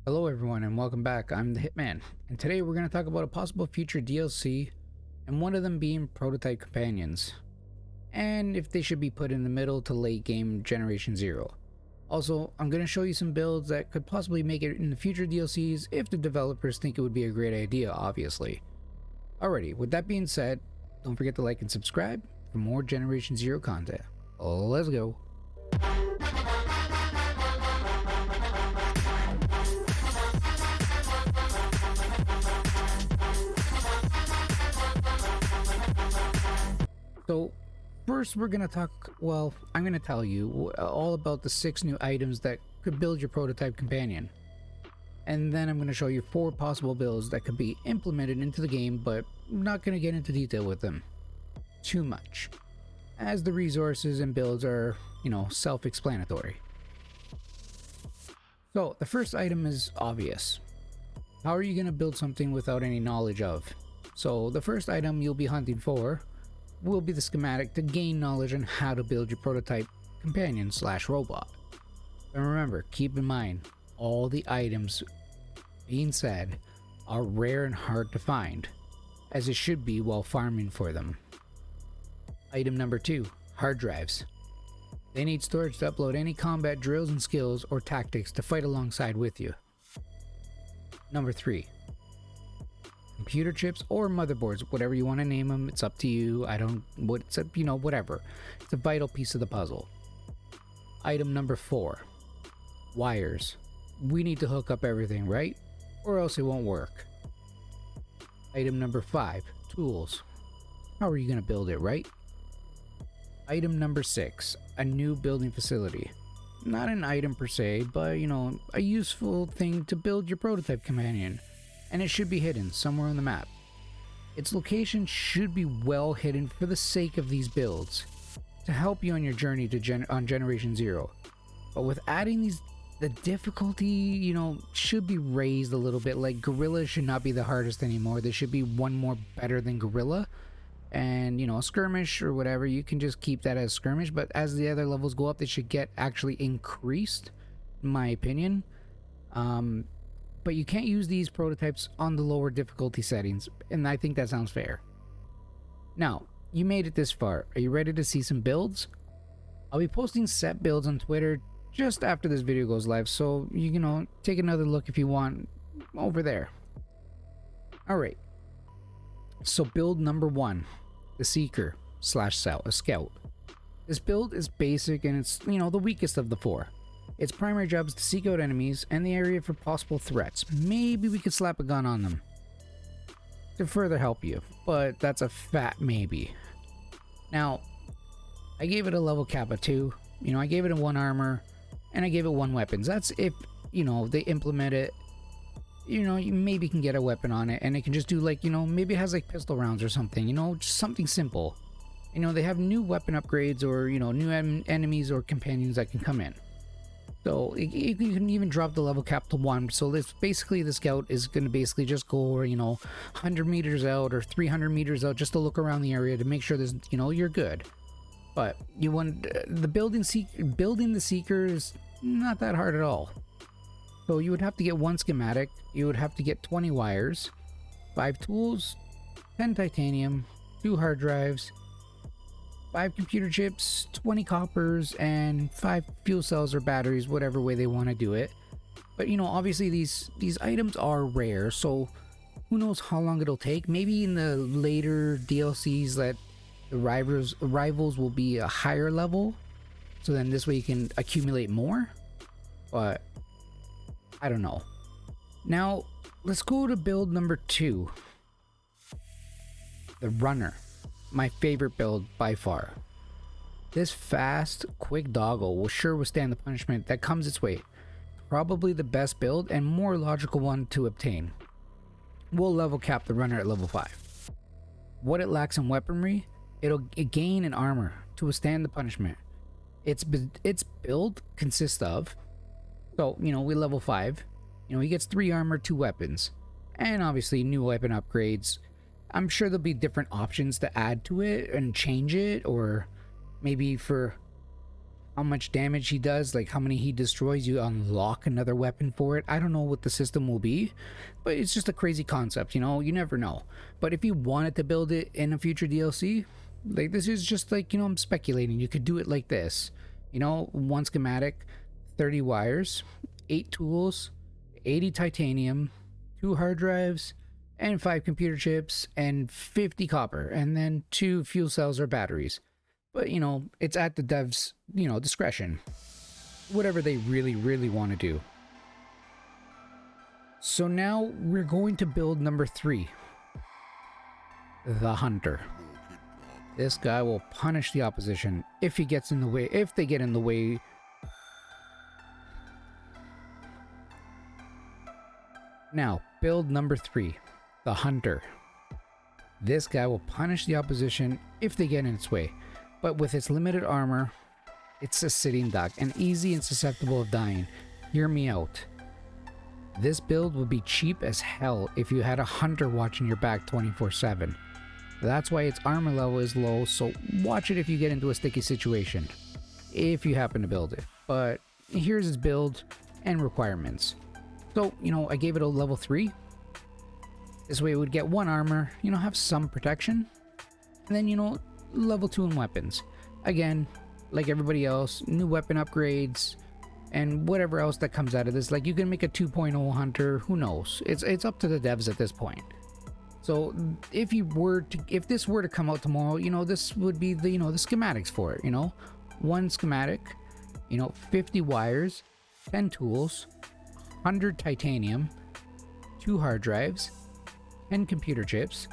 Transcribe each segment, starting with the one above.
Hello everyone and welcome back. I'm the Hitman, and today we're going to talk about a possible future DLC, and one of them being prototype companions, and if they should be put in the middle to late game Generation 0. Also, I'm going to show you some builds that could possibly make it in the future DLCs if the developers think it would be a great idea, obviously. Alrighty, with that being said, don't forget to like and subscribe for more Generation 0 content. Let's go. So first we're going to I'm going to tell you all about the 6 new items that could build your prototype companion. And then I'm going to show you 4 possible builds that could be implemented into the game, but I'm not going to get into detail with them too much, as the resources and builds are, self-explanatory. So the first item is obvious. How are you going to build something without any knowledge of? So the first item you'll be hunting for will be the schematic to gain knowledge on how to build your prototype companion / robot. And remember, keep in mind, all the items being said are rare and hard to find, as it should be while farming for them. Item number 2, hard drives. They need storage to upload any combat drills and skills or tactics to fight alongside with you. Number 3, computer chips or motherboards, whatever you want to name them, it's up to you. Whatever. It's a vital piece of the puzzle. Item number 4, wires. We need to hook up everything, right? Or else it won't work. Item number 5, tools. How are you going to build it, right? Item number 6, a new building facility. Not an item per se, but a useful thing to build your prototype companion. And it should be hidden somewhere on the map. Its location should be well hidden for the sake of these builds, to help you on your journey to Generation 0. But with adding these, the difficulty, should be raised a little bit. Like, Gorilla should not be the hardest anymore. There should be one more better than Gorilla. And, skirmish or whatever, you can just keep that as skirmish. But as the other levels go up, they should get actually increased, in my opinion. But you can't use these prototypes on the lower difficulty settings, and I think that sounds fair. Now, you made it this far. Are you ready to see some builds? I'll be posting set builds on Twitter just after this video goes live, so you take another look if you want over there. Alright, so build number 1, the Seeker / Scout. This build is basic and it's the weakest of the 4. Its primary job is to seek out enemies and the area for possible threats. Maybe we could slap a gun on them to further help you, but that's a fat maybe. Now, I gave it a level cap of 2. I gave it a 1 armor, and I gave it 1 weapons. That's if, they implement it. You maybe can get a weapon on it, and it can just do maybe it has pistol rounds or something. Just something simple. They have new weapon upgrades or new enemies or companions that can come in. So you can even drop the level cap to 1. So this basically, the Scout is going to basically just go 100 meters out or 300 meters out just to look around the area to make sure there's you're good. But you want the building the Seeker is not that hard at all. So you would have to get 1 schematic. You would have to get 20 wires, 5 tools, 10 titanium, 2 hard drives, 5 computer chips, 20 coppers, and 5 fuel cells or batteries, whatever way they want to do it. But obviously these items are rare, so who knows how long it'll take. Maybe in the later DLCs that the rivals will be a higher level, so then this way you can accumulate more. But I don't know. Now let's go to build number 2, the Runner. My favorite build by far. This fast, quick doggo will sure withstand the punishment that comes its way. Probably the best build and more logical one to obtain. We'll level cap the Runner at level 5. What it lacks in weaponry, it'll gain in armor to withstand the punishment. Its build consists of, so we level 5. He gets 3 armor, 2 weapons, and obviously new weapon upgrades. I'm sure there'll be different options to add to it and change it, or maybe for how much damage he does, like how many he destroys, you unlock another weapon for it. I don't know what the system will be, but it's just a crazy concept, you know, you never know. But if you wanted to build it in a future DLC, like this is just like, you know, I'm speculating, you could do it like this, you know, one schematic, 30 wires, 8 tools, 80 titanium, 2 hard drives, and 5 computer chips, and 50 copper, and then 2 fuel cells or batteries. But, you know, it's at the devs', you know, discretion. Whatever they really want to do. So now we're going to build number 3. The Hunter. This guy will punish the opposition if he gets in the way, if they get in the way. Now, build number 3. The Hunter. This guy will punish the opposition if they get in its way. But with its limited armor, it's a sitting duck and easy and susceptible of dying. Hear me out. This build would be cheap as hell if you had a hunter watching your back 24/7. That's why its armor level is low, so watch it if you get into a sticky situation, if you happen to build it. But here's its build and requirements. So, you know, I gave it a level 3. This way it would get 1 armor, you know, have some protection. And then, you know, level 2 in weapons. Again, like everybody else, new weapon upgrades and whatever else that comes out of this. Like you can make a 2.0 hunter, who knows? It's up to the devs at this point. So if this were to come out tomorrow, you know, this would be the, you know, the schematics for it, you know. 1 schematic, you know, 50 wires, 10 tools, 100 titanium, 2 hard drives, 10 computer chips,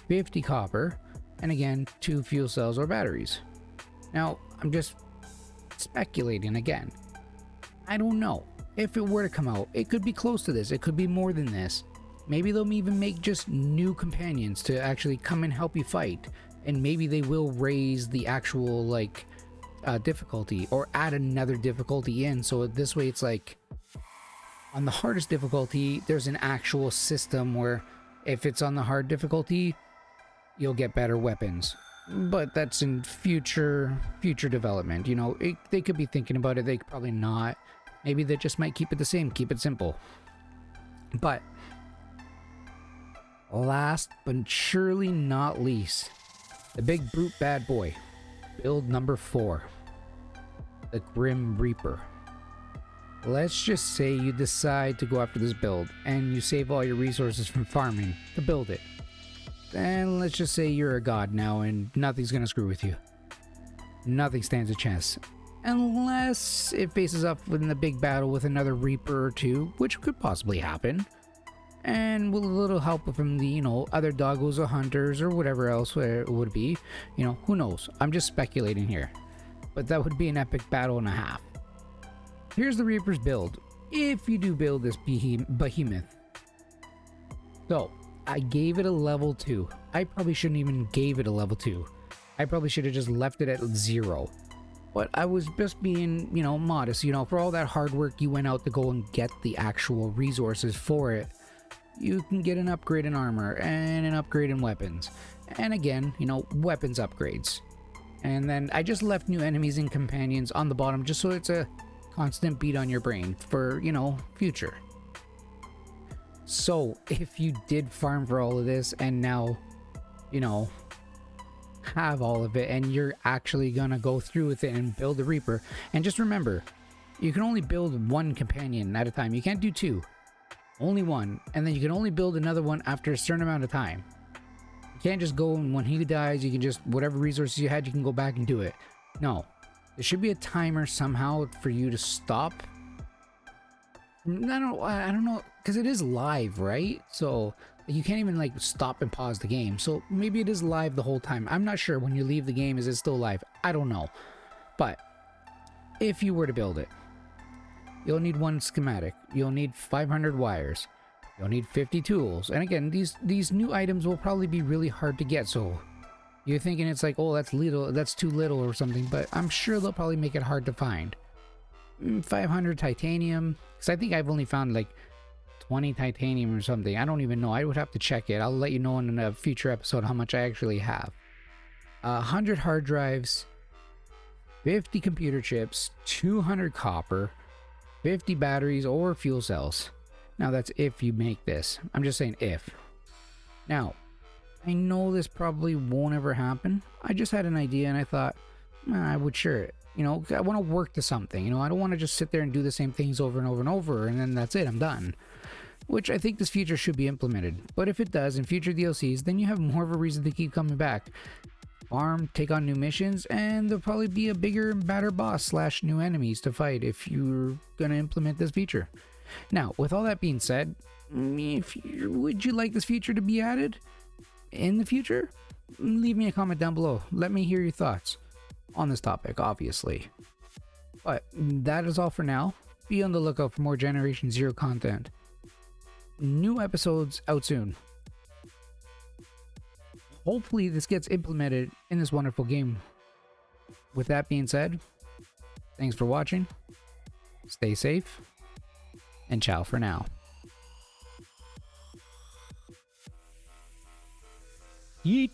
50 copper, and again 2 fuel cells or batteries. Now I'm just speculating again. I don't know. If it were to come out, it could be close to this, it could be more than this. Maybe they'll even make just new companions to actually come and help you fight, and maybe they will raise the actual like difficulty or add another difficulty in, so this way it's like on the hardest difficulty there's an actual system where if it's on the hard difficulty you'll get better weapons. But that's in future development, you know. They could be thinking about it, they could probably not. Maybe they just might keep it the same, keep it simple. But last but surely not least, the big brute bad boy, build number 4, the Grim Reaper. Let's just say you decide to go after this build and you save all your resources from farming to build it. Then let's just say you're a god now and nothing's gonna screw with you. Nothing stands a chance. Unless it faces up in the big battle with another Reaper or 2, which could possibly happen. And with a little help from the, you know, other doggos or hunters or whatever else it would be. You know, who knows? I'm just speculating here. But that would be an epic battle and a half. Here's the Reaper's build, if you do build this behemoth. So, I gave it a level 2. I probably shouldn't even gave it a level 2. I probably should have just left it at 0. But I was just being, you know, modest. You know, for all that hard work you went out to go and get the actual resources for it, you can get an upgrade in armor and an upgrade in weapons. And again, you know, weapons upgrades. And then I just left new enemies and companions on the bottom just so it's a constant beat on your brain for, you know, future. So if you did farm for all of this and now, you know, have all of it and you're actually gonna go through with it and build a Reaper, and just remember, you can only build 1 companion at a time. You can't do 2, only 1, and then you can only build another one after a certain amount of time. You can't just go and when he dies you can just, whatever resources you had, you can go back and do it. No, there should be a timer somehow for you to stop. I don't know, because it is live, right? So you can't even like stop and pause the game. So maybe it is live the whole time. I'm not sure. When you leave the game, is it still live? I don't know. But if you were to build it, you'll need 1 schematic. You'll need 500 wires. You'll need 50 tools. And again, these new items will probably be really hard to get. So you're thinking it's like, oh, that's little, that's too little or something. But I'm sure they'll probably make it hard to find. 500 titanium, because I think I've only found like 20 titanium or something. I don't even know. I would have to check it. I'll let you know in a future episode how much I actually have. 100 hard drives, 50 computer chips, 200 copper, 50 batteries or fuel cells. Now that's if you make this. I'm just saying if. Now, I know this probably won't ever happen. I just had an idea and I thought, I would share it. You know, I want to work to something. You know, I don't want to just sit there and do the same things over and over and over and then that's it, I'm done. Which I think this feature should be implemented. But if it does in future DLCs, then you have more of a reason to keep coming back. Farm, take on new missions, and there'll probably be a bigger and badder boss / new enemies to fight if you're gonna implement this feature. Now, with all that being said, would you like this feature to be added in the future? Leave me a comment down below. Let me hear your thoughts on this topic, obviously. But that is all for now. Be on the lookout for more Generation Zero content. New episodes out soon. Hopefully this gets implemented in this wonderful game. With that being said, thanks for watching, stay safe, and ciao for now. Yeet!